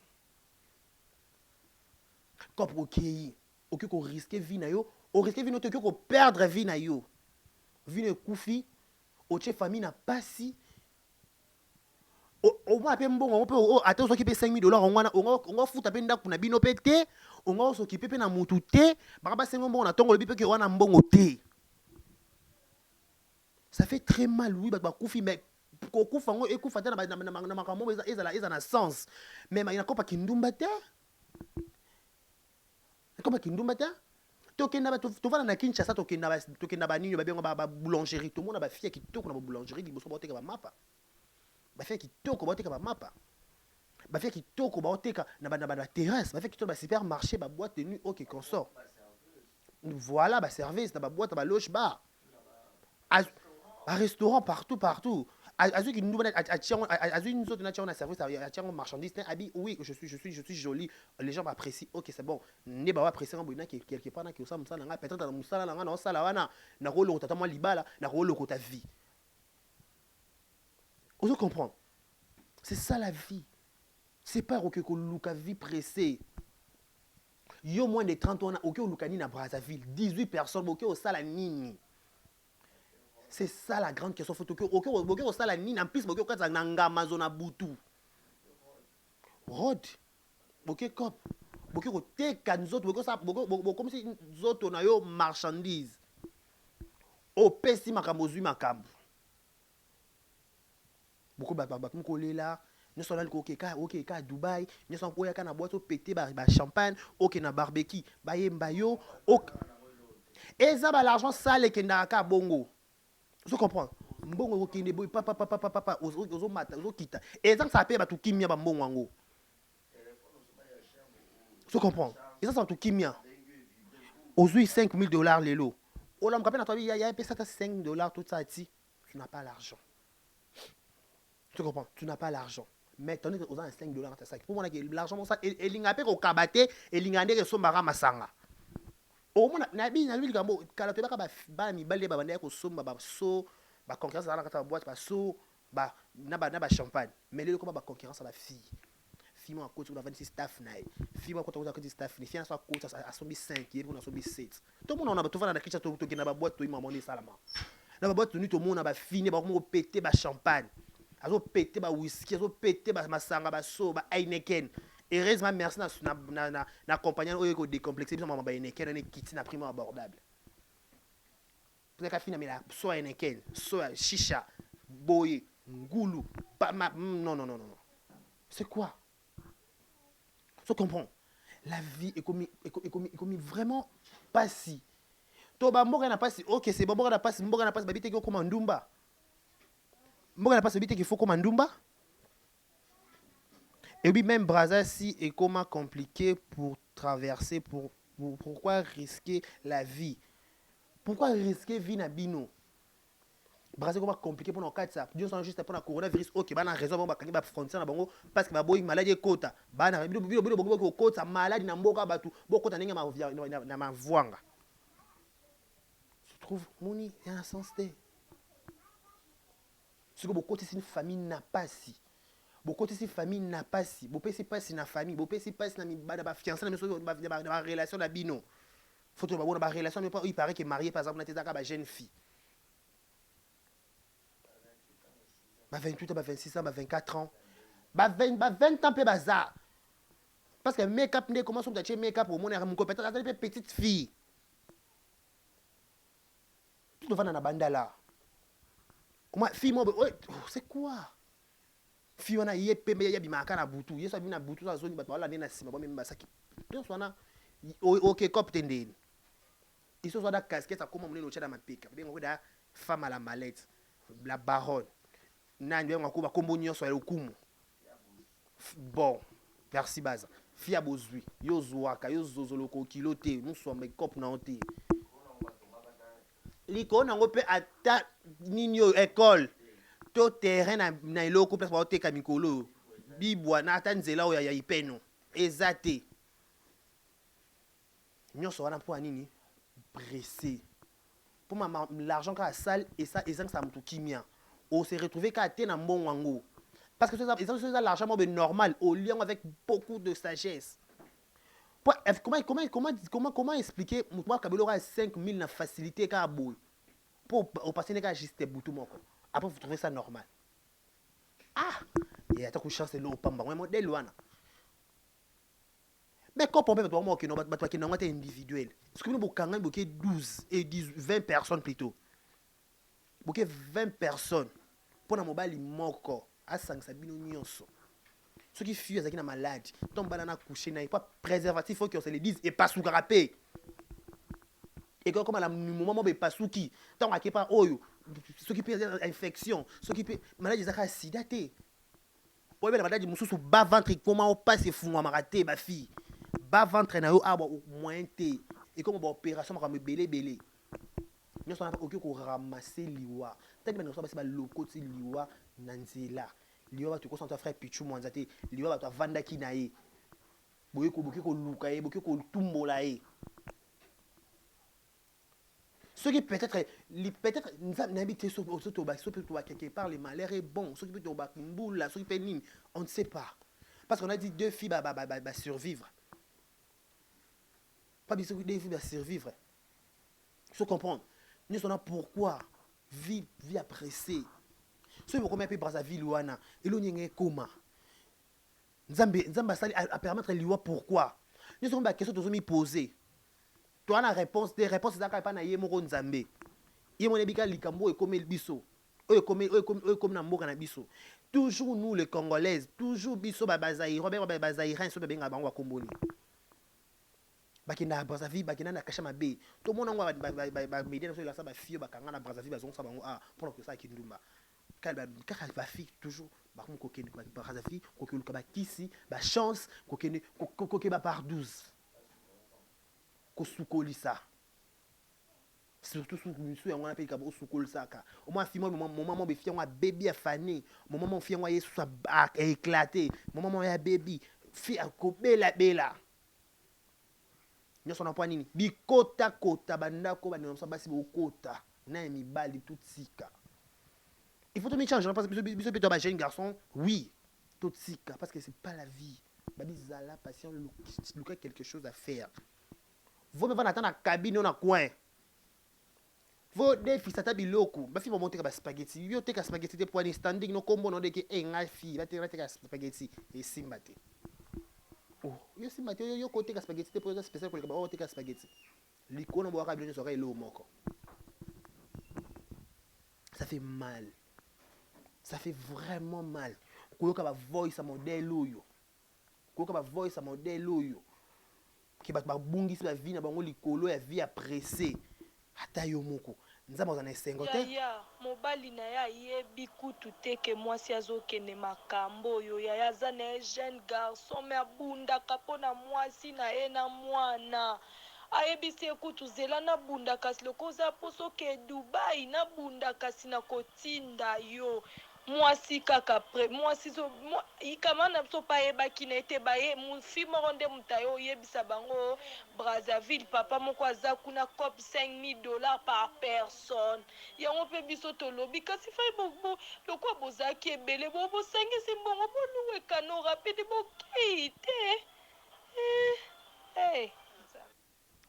Cop okei, ko risquer vie na yo, o risquer vie no to ko perdre vie na yo. Vie ne kufi, o che famille na pasi. Au moins on peut attendre s'occuper 5 000 $, on fout taper nda kuna bino pété, on s'occuper na mutu té, ba 5 mbongo na tongo le bipe ke wana mbongo té. Ça fait très mal oui ba kufi mais ko kufa ngo ekufa ta na makambo eza na sens. Mais il na ko pa kindumba té. Ko pa kindumba té. Tokenda ba to vana na Kinshasa tokenda ba nini ba bengo ba boulangerie to mona ba fille ki toko na boulangerie liboso ba teka ba mapa. Ba fait kitoko ba teka ba mapa. Ba fait kitoko ba teka na ba terrasse, ba fait kitoko ba supermarché ba boîte de nuit OK consort. Voilà ba service na ba boîte ba loge bar. Un restaurant partout. Azu qui nous azu une autre nature na service a tiens marchandise abi oui je suis jolie, les gens m'apprécient. OK c'est bon. Ne ba apprécier en boina quelque part na ki osala musala nga peut-être dans musala nga na osala wana na rolo tata moi libala na rolo ko ta vie. Vous comprenez? C'est ça la vie. C'est pas que luka vie pressée. Yo moins de 30 ans, ok, au Lukani na Brazzaville, 18 personnes, ok, au Salanini. C'est ça la grande question. Faut que ok, au Salanini, en plus, ok, au Kazananga, Amazona Boutou. Rod, ok, cop. Ok, au Teka, nous autres, comme si nous autres, on a eu marchandises. Au Pessi, Makamozui, Makambu. Beaucoup de là. Nous sommes allés à Dubaï, nous sommes allés à boîte au pété, champagne, ok na barbecue, mbayo, ok. Et ça l'argent sale qui n'a qu'à bongo. Tu comprends? Bongo qui ne boy papa ozo mata ozo kita. Et ça paye ba tout kimia ba mbongo ngo. Tu comprends? Et ça tout kimia. Ozo 5 000 $ lelo. Ola m'kapé na toi il y a payé ça 5 $ tout ça ici. Tu n'as pas l'argent. Tu comprends? Tu n'as pas l'argent. Mais tu as 5 $ dans ta sac. Pour moi, l'argent, il y a un kabate, il y a un sombara masanga. Au moins, il y a un gambo, quand tu as un balde, ba concurrence dans la boîte, ba champagne. Mais le combat concurrence à la fille. Fille, moi, côté, on a 26 staff. Fille, moi, quand on a 26 staff, fille, on a côté, à 5, on a 7. Tout le monde a tout fait dans la kitchen, tout le monde a boîte, tout le monde a salama. Dans la boîte, tout le monde a fini, on a pété, champagne. Azo pété ba whisky, azo pété ba masanga ba so ba Heineken. Heureusement merci na compagnie oyo ko décomplexer biso mama ba Heineken na kiti na prix abordable. Pour ka fina mais la so Heineken, so chicha, boye, ngulu, pas non. C'est quoi? Tu comprends? La vie est comme vraiment pas si. To ba mboka na pas si. OK, c'est bon mboka na pas ba biteke comme ndumba. Mboka na pas celui qu'il faut comme Ndumba. Et puis même Brazza si est comment compliqué pour traverser pourquoi risquer la vie? Pourquoi risquer vie na bino? Brazza comment compliqué pour nos cas ça. Dieu sont juste pour la coronavirus OK, ba na raison ba kangi ba frontière na bango parce que ba boy maladie kota. Ba na bilo kota maladie na mboka batu. Bokota ndenge ma vuanga. Je trouve moni il y a un sens de ce que beaucoup de famille n'a pas si. Beaucoup de famille n'a pas si. Beaucoup de pas si na famille. Beaucoup de pas si na mi ba fiancé na relation na bino. Faut que ba relation mais pas il paraît que marié par exemple na tezaka ba jeune fille. Ba 28 ans, ba 26 ans, ba 24 ans. Ba 20 ans pe bazar. Parce que make-up ne commence à acheter make-up au monde mon compétence à petite fille. Tout devant na banda là. Comment fille moi c'est quoi fille on a yé pembe ya bimaka na butu yeso bina butu za zoni batwala nena sima ba memba saki donc sona OK cop tendeni iso so da casquette ça comme moneno chada mapeka bien ngo da femme à la mallette la baronne nani bien ngo ba kombo nyonso ya okumu bon merci baza fille abozui yo zwaka yo zozoloko kilote nous sommes cop na onté liko nango pe ata nini école to terrain na iloko place ba oteka mikolo bibwa na ata nzela oya ya ipeno ezate nyonso wana po nini pressé pour l'argent ka sale et ça mutu kimia on se retrouver ka te na mbongo wango parce que ça l'argent mo normal au lien avec beaucoup de sagesse. Comment expliquer moi kabelo ka 5 000 na facilité ka boy pour passer ka juste boutou moko après vous trouvez ça normal. Ah il y a tant de chance là au pamba moi modèle wana mais quand on peut toi moi que non ba qui non individuel parce que nous bokanga boké 12 et 20 personnes plutôt boké 20 personnes pour na mobile moko à 5 sabino nyonso. Ceux qui fuient avec une maladie, tombent dans la couche, n'a pas préservatif, il faut qu'on se le dise, et pas sous carapé. Et comme à la moment où pas sous qui, tant à qui pas oyo, ceux qui peuvent infection, ceux qui peuvent maladie zaka sidaté. Ouais mais la maladie musu sous bas ventre comment on passe fou à maraté ma fille. Bas ventre na yo aba au moins té. Et comme opération va me belé. Nous sommes OK ko ramasser liwa. Tant que nous sommes pas loko ti liwa nanzela. Liwa tu concentre frère Pichu Mwanzate liwa tu vanda kinae boye ko luka e boye ko tumbola e ce qui peut-être n'habiter sur quelque part le malheur est bon ce qui peut te ba mboula ce qui peut nini on ne sait pas parce qu'on a dit deux filles survivre Pas besoin de survivre. Il faut comprendre. Nous sommes là pourquoi vie appréciée. Si vous connaissez Brazzaville ouana, il y a comment. Nzambe a permettre liwa pourquoi. Nous sommes la question que nous poser. Toi la réponse des réponses ça pas na yemo Nzambe. Yemo nebika likambo e comme biso. Comme na mboka na biso. Toujours nous les Congolaises, toujours biso ba bazaïro, ba bazaïrin so benga bango komboni. Bakina Brazzaville, bakina na kasha mabe. Tout le monde ba média sur la sa ba fio bakanga na Brazzaville bazon sa bango pour que ça kindumba. Car ba fille toujours ba ko kokeni ba Brazzaville, kokelu ka ba kisi, ba chance, kokeni koke ba par 12. Ko sukolisa. Surtout sous monsieur on appelle ka sukolisa ka. Au moins fimo moment be fia un bébé a fané, moment fia un yesu a éclaté, moment ya baby, fia ko bela. Nous sommes pas nini bikota kota bandako banimsa basi bokota na mibali tout sika. Il faut me changer parce que biso peut être jeune garçon, oui, tout sika parce que c'est pas la vie. Babi zala patient Lucas quelque chose à faire. Vous me va attendre la cabine na coin. Vous défi sata biloko, ba fi va monter ka spaghetti. Yo te ka spaghetti te pour standing no combo no de ke nga fi, ba te ka spaghetti et simbate. Oh, yo si mate yo côté ka spaghetti te pour spécial pour le ba côté ka spaghetti. L'icône boire ka bien soirée lo moko. Ça fait mal. Ça fait vraiment mal. Koyoka ba voice a modèle oyo. Koyoka ba voice a modèle oyo. Ki ba bungisi ba vie na bango likolo ya vie appréciée. Ata yo moko. Nzamba za na 50. Ya mobali na ya yebi kutu te ke mwasi azokende makambo oyo ya aza na jeune garçon me abundaka mpona mwasi na ye na mwana ayebisi ekutu zela nabundaka si loko oza poso ke Dubai nabundaka si na kotinda yo mwasi kaka pre mwasi ikama na biso pa yebaki na ete baye mufi moko nde mutu ayo oyebisa bango Brazzaville papa moko aza kuna cop $5,000 par personne yango mpe biso tolobi kasi fai lokwa bozalaki ebele bosangisi mbongo boluwekano rapide bokei te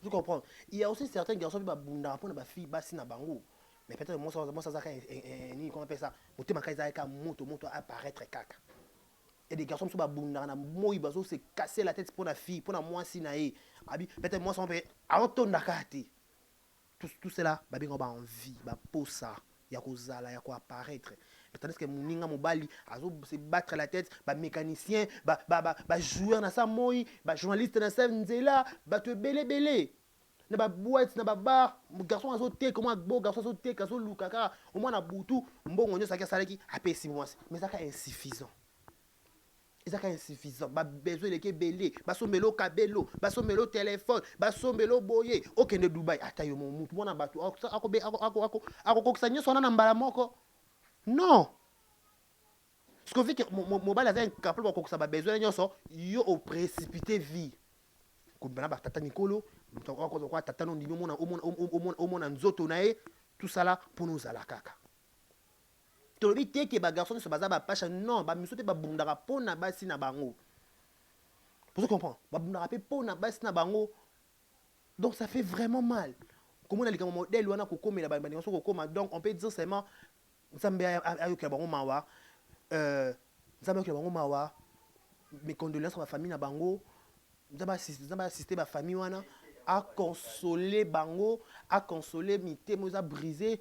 Tu comprends? Il y a aussi certains garçons qui babunda pour na fille basi na bango. Mais peut-être moi ça ni comment on appelle ça? Moté makaisa ka moto apparaître caca. Et des garçons qui babunda na moi bazo se casser la tête pour la fille, pour la moi si naé. Abi peut-être moi ça on peut auto nakati. Tout cela babi on ba envie, ba posa, ya ko zala, ya ko apparaître. Tandis que moninga mobali azo se battre la tête, ba mécanicien, ba joueur na sa moi, ba journaliste na sa nzela, ba te belé. Na ba boîte, na ba bar, garçon azo te comment beau garçon azo te kazo lukaka, au moins na butu, mbongo nyo saki salaki apesi moi. Mais ça ka insuffisant. Ça ka insuffisant. Ba besoin de ke belé, ba sombelo kabelo, ba sombelo téléphone, ba sombelo boye, okende Dubai, ata yo mutu mona batu, ako kusanya sona na mbala moko. Non. Ce qu'on fait que mobile avait un couple pour ça besoin yo au précipité vie. Comme bana tata Nicolo, quoi tata non dino mona nzoto nae, tout ça là pour nous ala kaka. To li te ke ba garçon se baza ba pacha non, ba misote ba bundaka pona basi na bango. Vous comprenez? Ba bundaka pe pona basi na bango. Donc ça fait vraiment mal. Comment on a les modèles wana ko komela ba bango ko koma donc on peut dire seulement Nzambe ayoka bango mawa Nzambe ayoka bango mawa mes condoléances à ma famille na bango Nzambe assister ba famille wana a consoler bango a consoler mité moza brisé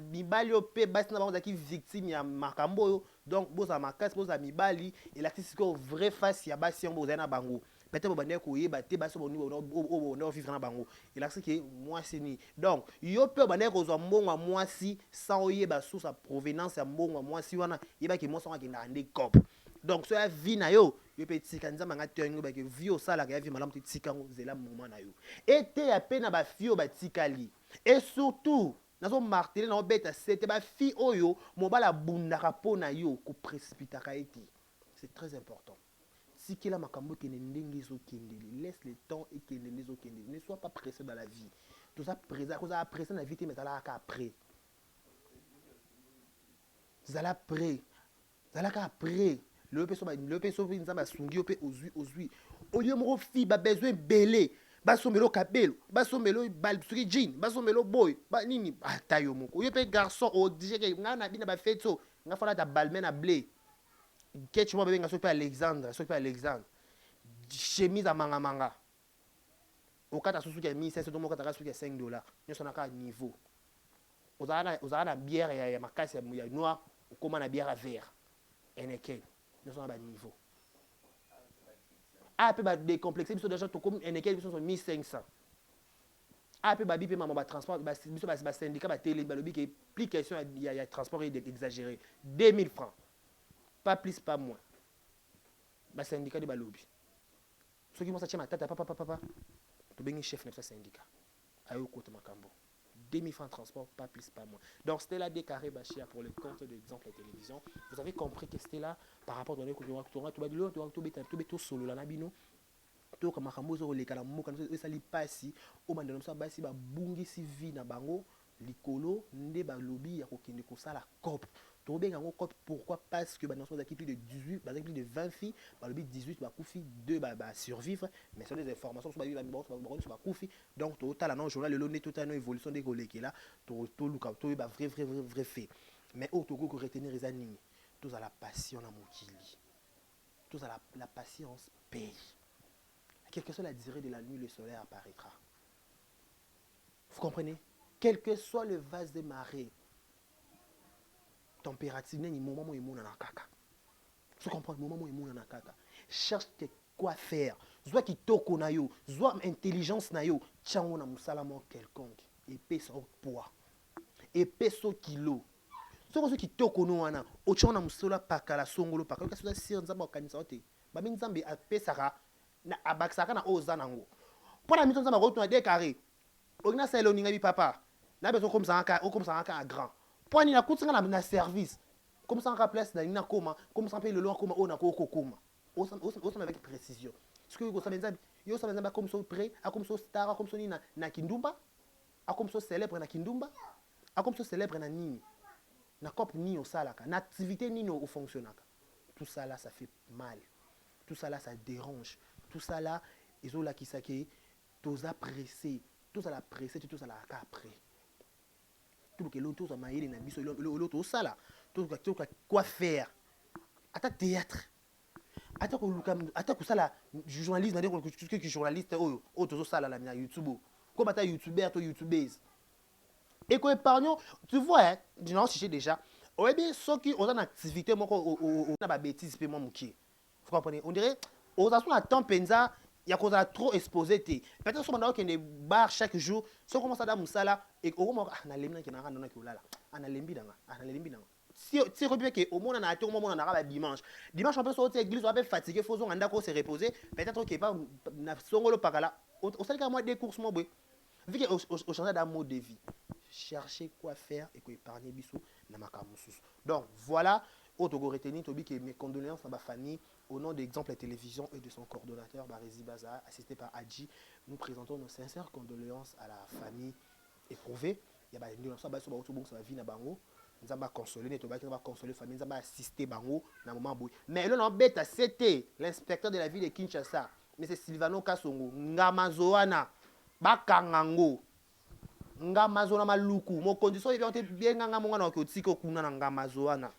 mibali ope basi na bango zaki victime ya makambo yo donc boza makasi boza mibali et la tisiko vrai face ya basi on boza na bango peut-être bande ko yeba te basi boni on vivre na bango et là c'est que moi c'est ni donc yo pe bande ko zo mbongo moi si sans yeba sous sa provenance ya mbongo moi si wana yeba ki moi sans ki na ande cop donc so ya vie na yo pe tika nzamba nga tengo ba ke vie au sala ka vie malamu tika ngo zela moment na yo et ya pe na ba fio ba tikali et surtout nazo marteler na obeta c'était ba fi oyo mobala bundaka pona yo ko précipitaka eti c'est très important. Si qu'il a makambo qui laisse le temps et qui ne sois pas pressé dans la vie. Tout ça pressé dans la vie, mais ça là après. Ça là après. Ça là après. Le peso nzamba sungi ope ozui. Au lieu mo fi ba besoin belé. basombelo kabelo basombelo balsuki jean basombelo boy ba nini ata yo moko yo pe garçon obligé ke nga na bina ba fetso nga fala ta balmen na blé ketch mo benga so pe Alexandre chemise à manga manga okata susuki ya 1500 domo kata susuki ya $5 nyoso na ka niveau ozala na bière ya makasi ya noir okoma na bière à vert eneke nyoso na ba niveau pe ba décomplexer biso déjà to comme eneke biso 1500 pe ba bipe mama ba transport biso ba syndicat ba télé ba lobi ke plus question ya transport exagéré 2000 francs pas plus pas moins ba syndicat de ba lobi ceux qui m'ont sorti ma tête papa to bengi chef de syndicat ayo kota makambo 2000 francs de transport, pas plus, pas moins. Donc, Stella Décarré Bachia pour le compte de l'exemple la télévision. Vous avez compris que Stella, par rapport à tout solo, la nabino, tout comme Makambozo, les Kalamoko, ça li passi, au moment de ça, bassi, ba bungi si vi na bango, likolo, nde ba lobby, ya kokende ko ça la COP. Tout bien en COP, pourquoi? Parce que bah, dans plus de 18, par exemple, plus de 20 filles, bah, le 18, bah, koufi, 2, bah, survivre, mais sur des informations, sur bah, koufi, donc, total, non, journal, le long, tout à évolution des collègues qui est là, tout, bah, vrai fait. Mais, au Togo, que retenir les animés, tous à la passion à Mokili, tous à la patience paye. Quelle que soit la durée de la nuit, le soleil apparaîtra. Vous comprenez? Quel que soit le vase des marées, température, il y a un moment où il y a un kaka. Vous comprenez? Le moment où il y a un kaka. Cherche quoi faire. Soit qui toko na yo, soit intelligence na yo, tchango na musalamo quelconque. Épée son poids. Épée son kilo. Soit qui toko no wana, o tchango na musala pakala songolo pakala. Kasi ça sir nzamba kanisa ote. Ba min nzambe apé saka na abaksaka na oza nango. Pour la mission nzamba retourner décarré. Ogna selo ninga bi papa. Na beso comme ça à grand. Pour ni na kutinga na service. Comme ça en place na ina koma, comme ça paye le long koma ona ko koma. Osam avec précision. Ce que vous savez yo savez comme ça prêt, a comme ça star, comme ça ni na kindumba, a comme ça célèbre na kindumba, a comme ça célèbre na nini. Na cop ni au salaka, na activité ni au fonctionnaka. Tout ça là ça fait mal. Tout ça là ça dérange. Tout ça là ils ont la qui sake, tous appréciés, tous à la pressé, tous à la après. Tout que l'autre tous à mailler na biso l'autre ça là. Tout quoi faire. Ata théâtre. Ata ko ça là journaliste na dire que journaliste oh tout ça là na YouTube. Comme ata youtubeur to youtubeuse. Et quoi épargnons, tu vois hein, non si j'ai déjà. Ouais bien ceux qui ont une activité moko na ba bêtise pe moi muki. Vous comprenez? On dirait aux asso na temps penza il y a cause à trop exposé té. Peut-être que on des bar chaque jour, so commence à da musala et au moment na lemna ki na randa na ki olala. Ana lembi danga, si repère que au moins on a été au moment on a dimanche on peut sortir église on peut fatigué faut on anda se reposer peut-être que pas na songolo pakala au sel ka moi des courses moi vu que au changer d'un mode de vie chercher quoi faire et quoi épargner biso na makamusus. Donc voilà Otogo retenir Tobi que mes condoléances à ma famille au nom d'Exemple Télévision et de son coordonnateur Barizi Baza assisté par Adji. Nous présentons nos sincères condoléances à la famille éprouvée. Il y a des gens qui sont ça va vie na bango. Nous avons consolé, nous avons consolé la famille, nous avons assisté bango na moment boy. Mais là on bête c'était l'inspecteur de la ville de Kinshasa, M. Silvano Kasongo, Ngamazoana, Bakangango. Ngamazoana maluku. Mon condition il était bien ngamazoana na kotiko kuna na Ngamazoana.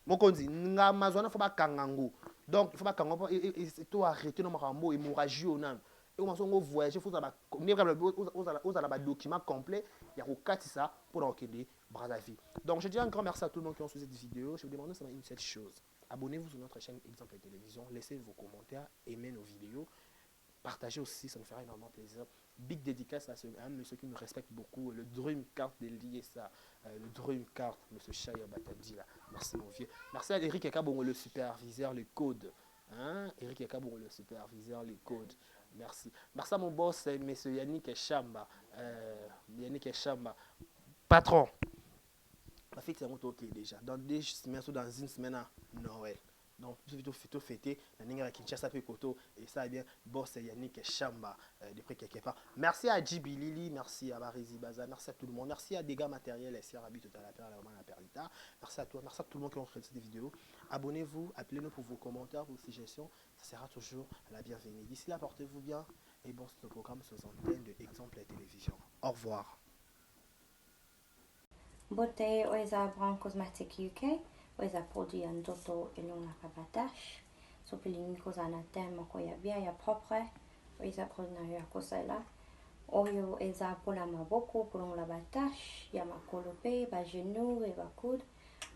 Mon condition Ngamazoana faut Bakangango. Donc il faut pas kango et tout arrêter no makambo hémorragie onam. Et on va voyager, il faut avoir un document complet, il y a ça pour enquêter Brazzaville. Donc je dis un grand merci à tout le monde qui ont suivi cette vidéo. Je vous demande seulement une seule chose. Abonnez-vous sur notre chaîne Exemple Télévision, laissez vos commentaires, aimez nos vidéos, partagez aussi, ça nous fera énormément plaisir. Big dédicace à un monsieur qui nous respecte beaucoup, le Dreamcart de l'ISA, le Dreamcart, monsieur Chaya Batadi là. Merci mon vieux. Merci à Eric Ekabongo, le superviseur, les codes. Hein? Eric Ekabongo, le superviseur, les codes. Merci. Merci à mon boss, M. Yannick Chamba. Yannick Chamba. Patron. Ma fête est ok déjà. Dans 2 semaines, dans une semaine à Noël. Donc, plutôt fêter. La Ninga Kinshasa Pekoto. Et ça, bien, boss Yannick Chamba. De près quelque part. Merci à Djibi Lili. Merci à Barizi Baza. Merci à tout le monde. Merci à Dégâts Matériels. SR Rabi Total Apper, la Maman Perlita. Merci à toi. Merci à tout le monde qui a regardé cette vidéo. Abonnez-vous. Appelez-nous pour vos commentaires, vos suggestions. Ça sera toujours la bienvenue. D'ici là, portez-vous bien et bon, c'est le programme 60 de Exemple et Télévision. Au revoir. Beauté Oisa Brand Cosmetic UK, Oisa produit un doto et l'on a kabatash. Sopilingi kozana tema ko ya bien ya propre. Oisa produit ya kosela. Oyo eza pola maboko pour la batash, ya makolope, ba genou et ba coude.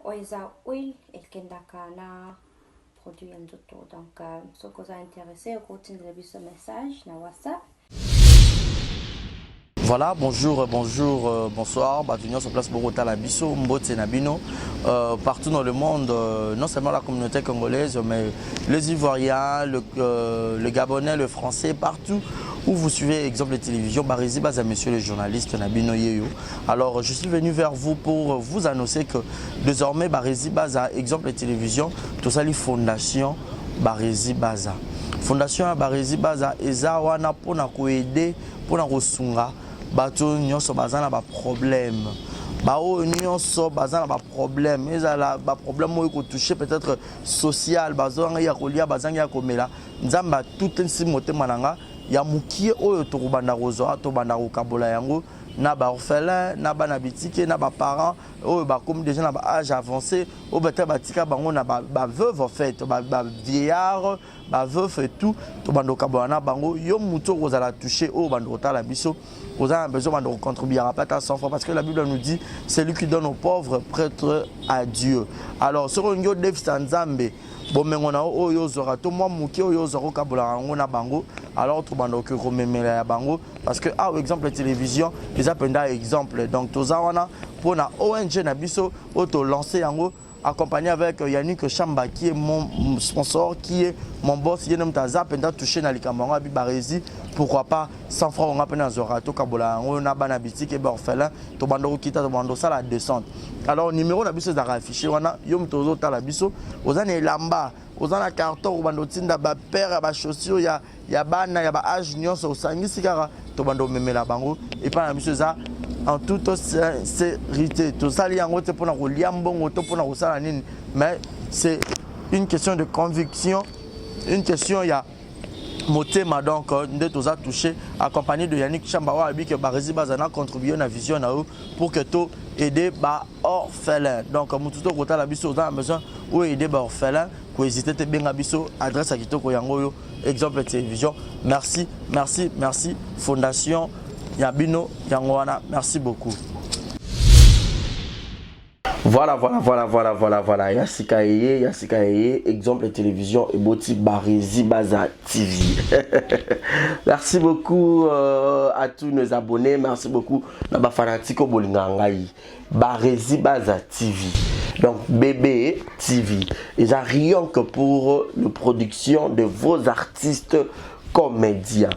Oisa huile et kendaka na produit un doto. Donc, ce que vous êtes intéressé, vous continuez de ce message na WhatsApp. Voilà, bonjour, bonsoir. Bienvenue sur place Bogota la Bisso, Mbote Nabino. Partout dans le monde, non seulement la communauté congolaise, mais les Ivoiriens, le Gabonais, le Français, partout où vous suivez Exemple de Télévision, Barizi Baza, monsieur le journaliste Nabino Yeyo. Alors, je suis venu vers vous pour vous annoncer que désormais, Barizi Baza, Exemple de Télévision, tout ça, les fondations Barizi Baza. Fondation Barizi Baza, Eza wana pona ko aider, pona ko sunga. Bato nyonso bazana ba problème bao nyonso bazana ba problème ezala ba problème oyo ko toucher peut-être social bazanga ya kolia bazanga ya komela nzamba tout nsi motema nanga ya mukie oyo to kubanda kozo to banda ko kabola yango na ba orphelin na ba na bitike na ba parents oyo ba comme déjà na ba âge avancé o beta batika bango na ba veuve en fait ba vieillard ba veuve et tout to banda kabola na bango yo muto kozala toucher o banda kotala biso. Vous avez besoin de contribuer à pas 100 fois parce que la Bible nous dit c'est lui qui donne aux pauvres prêtre à Dieu. Alors sur un déficit nzambe bon mengona o yo zora to moi muki o yo zora kabula ngona bango alors tout bando que rememela ya bango parce que ah exemple télévision les appenda exemple donc toza wana pour na ONG na biso auto lancer yango accompagné avec Yannick Chamba qui est mon sponsor, qui est mon boss, qui est notre zap, et touché dans les camarades, Barizi, pourquoi pas 100 francs on a peine à Zorato, Kabola, on a banabiti, qui est orphelin, Tobando Kita, Tobando, ça la descente. Alors, numéro la biso affiché, on a Yom Tozo Talabiso, aux années Lamba, aux années carton, au bando Tinda, père, à chaussure, il y a Bana, il y a âge, Nyon, au Sangi, Sigara, Tobando Memela Bango, et pas la biso ça. En toute sincérité, tout ça, mais c'est une question de conviction, une question, il y a motema donc nous tous a touché accompagné de Yannick Chambawa que Barizi Bazana contribué à la vision pour que tout aider ba orphelin donc mututo kota la biso on a besoin ou aider ba orphelin ko hésiter te benga biso adresse à kitoko yango yo Exemple Télévision. Merci Fondation Yabino Yangoana, merci beaucoup. Voilà. Yassika Eye, Exemple Télévision et Boti Barizi Baza TV. Merci beaucoup à tous nos abonnés. Merci beaucoup à Fanatiko Bolingangaï. Barizi Baza TV. Donc BB TV. Ils n'ont rien que pour la production de vos artistes comédiens.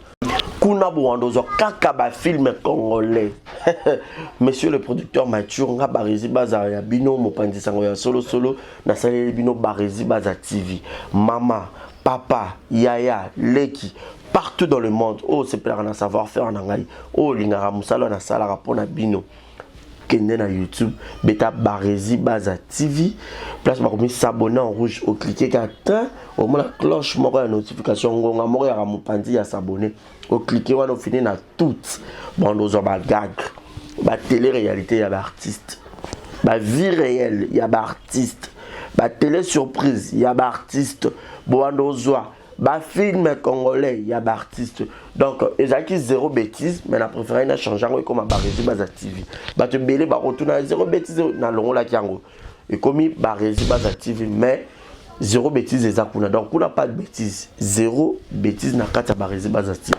Kuna Bouandozo Kakaba film congolais. Monsieur le producteur Mathieu nga Barizi Baza ya bino mopandi sango ya solo na salé bino Barizi Baza TV. Mama, papa, yaya, leki partout dans le monde. Oh c'est plaire na savoir-faire en angai. Oh lingara musalo na sala rapona bino. Kende na YouTube, beta Barizi Baza TV. Place par comme s'abonner en rouge au cliquer qu'atteint au moins la cloche moko ya notification ngonga moko ya mopandi ya s'abonner. Au cliquer on finit na toutes bon nos gag ba télé-réalité y a artiste ba vie réelle y a artiste ba télé surprise y a artiste bon nos ba film congolais y a artiste donc ezaki zéro bêtise mais la préféré na changer comme Barizi Baza TV ba te belé ba retourner zéro bêtise na longo la kiango et comme Barizi Baza TV mais zéro bêtise ezakuna donc on n'a pas de bêtise zéro bêtise na kata Barizi Baza TV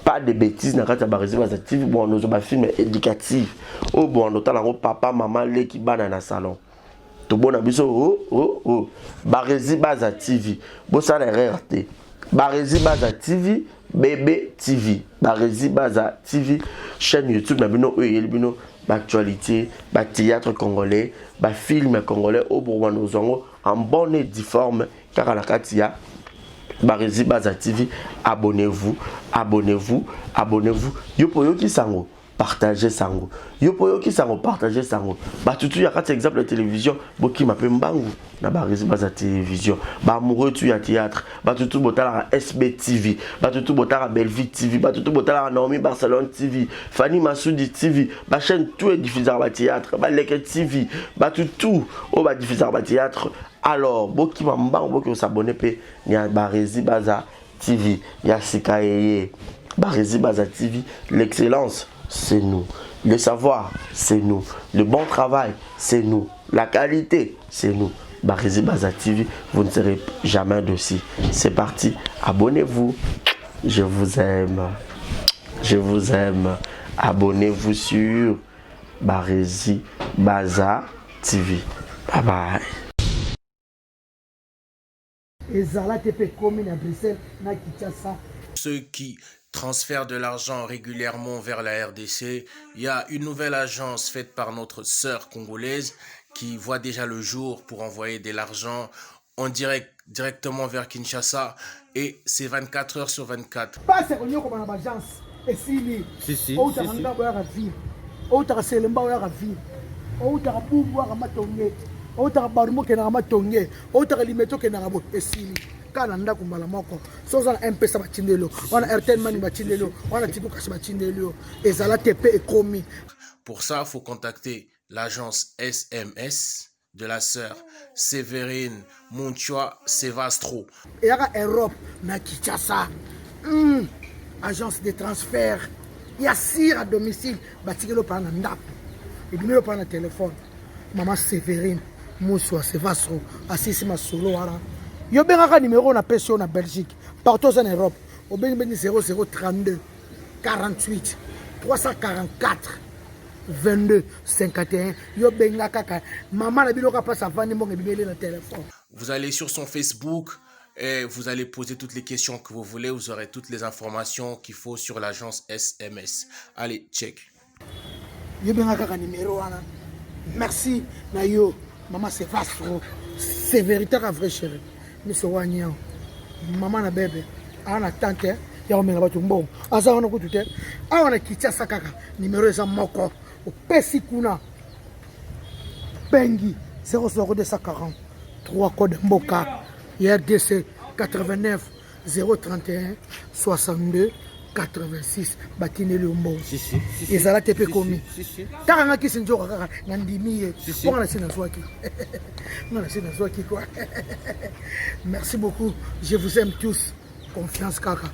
pas de bêtises na kata Barizi Baza TV bon nous ba film éducatif oh bon notamment papa maman les qui bana na salon to bona biso oh Barizi Baza TV bo ça la RRT Barizi Baza TV bébé TV Barizi Baza TV chaîne YouTube na bino bino actualité ba théâtre congolais ba film congolais au Bourgogne zongo en bonne et due forme car à la katia Barizi Baza TV abonnez-vous yo poyo ki sango partager sango. Yo poyo qui sango partager sango. Ba tutu ya kati exemple de télévision, boki mape mbangu na ba rési baza télévision. Ba amoureux tu ya théâtre, ba tutu botala SB TV, ba tutu botala Bellevue TV, ba tutu botala Naomi Barcelone TV, Fanny Massoudi TV, ba chaîne tout est diffusé ba théâtre, ba Leke TV, ba tutu o ba diffusé ba théâtre. Alors, boki mbangu boki s'abonner pe ya ba rési baza TV, ya Sikaye, ba rési baza TV, l'excellence c'est nous. Le savoir, c'est nous. Le bon travail, c'est nous. La qualité, c'est nous. Barési Baza TV, vous ne serez jamais dessus. C'est parti. Abonnez-vous. Je vous aime. Je vous aime. Abonnez-vous sur Barési Baza TV. Bye bye. Ceux qui transfèrent de l'argent régulièrement vers la RDC, il y a une nouvelle agence faite par notre sœur congolaise qui voit déjà le jour pour envoyer de l'argent en direct directement vers Kinshasa et c'est 24 heures sur 24. Pas c'est qu'on comme agence et si si ou ta ngamba boya ka vie ou ta selemba boya ka vie ou ta bubu ka matonge ou ta barumo ke na matonge ou ta limeto ke na bo esili kana ndako mbala moko soza mpesa batindelo wana RTL mani batindelo wana tiko kasi batindelo ezala TP ekomi. Pour ça, il faut contacter l'agence SMS de la sœur Sévérine Munchua Sevastro. Et à Europe na Kinshasa. Agence de transfert. Il y a sire à domicile batikelo pa na ndako. Et numéro pa na téléphone. Maman Sévérine Munchua Sevastro assisi ma solo wala. Yo benga numéro na PSO na Belgique, partout en Europe. Au benga 0032 48 344 22 51. Yo benga kaka maman na biloka passe avant ni monge bibele na téléphone. Vous allez sur son Facebook et vous allez poser toutes les questions que vous voulez, vous aurez toutes les informations qu'il faut sur l'agence SMS. Allez, check. Yo benga kaka numéro wana. Merci na yo maman c'est Vastro. C'est véritable vrai chérie. Miso wanyao mama na bebe ana tante ya omenga batu mbongo asa wana kutute awana Kinshasa kaka numéro eza moko opesi kuna bengi 00240 3 code mboka RDC 89 031 62 86 batine le mbongo ezala tepe komi kaka ngaki sinjoka kaka ngandimiye ngana sina swaki ngana sina swaki quoi. Merci beaucoup, je vous aime tous. Confiance kaka.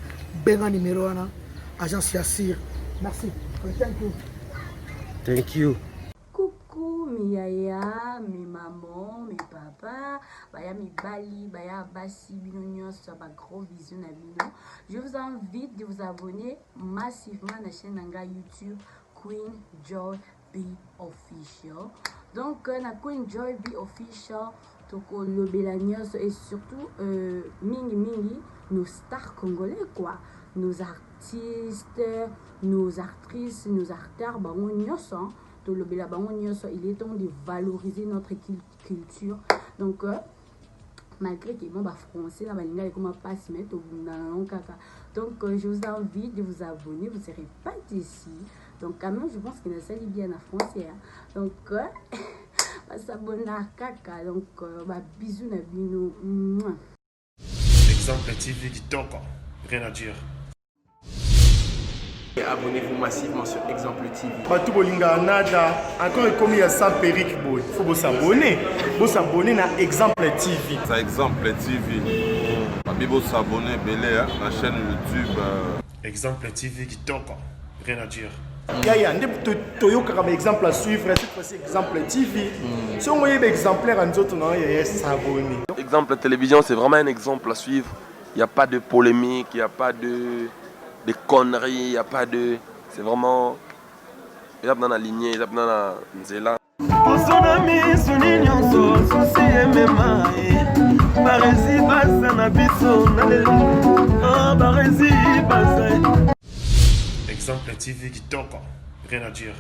Benga numéro 1 agence Yassir. Merci. Thank you. Thank you. Coucou mes yaya, mes mamans, mes papas, baya mes bali, baya basi binonyo, soit ma gros vision à bino. Je vous invite de vous abonner massivement à la chaîne Nanga YouTube Queen Joy B Official. Donc na Queen Joy B Official toko lobela nyonso et surtout mingi nos stars congolais quoi, nos artistes, nos actrices, nos acteurs bango nyonso to lobela bango nyonso. Il est temps de valoriser notre culture. Donc malgré que bon français na balinga et comme passe mais to bundana kaka. Donc je vous invite de vous abonner, vous serez pas déçus. Donc quand même je pense que ça lit bien en français hein. Donc s'abonner à kaka. Donc bisous na bino. Exemple TV qui toque, rien à dire. Et abonnez-vous massivement sur Exemple TV. Batou bolinga nada encore comme il y a sans périque boy. Faut vous s'abonner. Vous s'abonner na Exemple TV. Ça Exemple TV. Bibo s'abonner belé à la chaîne YouTube. Exemple TV qui toque, rien à dire. Yaya, Toyo comme exemple à suivre, cette fois-ci Exemple TV. Si on voyait exemplaire en autres, non, il y a s'abonner. Exemple télévision, c'est vraiment un exemple à suivre. Il n'y a pas de polémique, il n'y a pas de conneries, il n'y a pas de... C'est vraiment... Il y a dans la lignée, il y a dans la nzela. Exemple TV qui toque, rien à dire.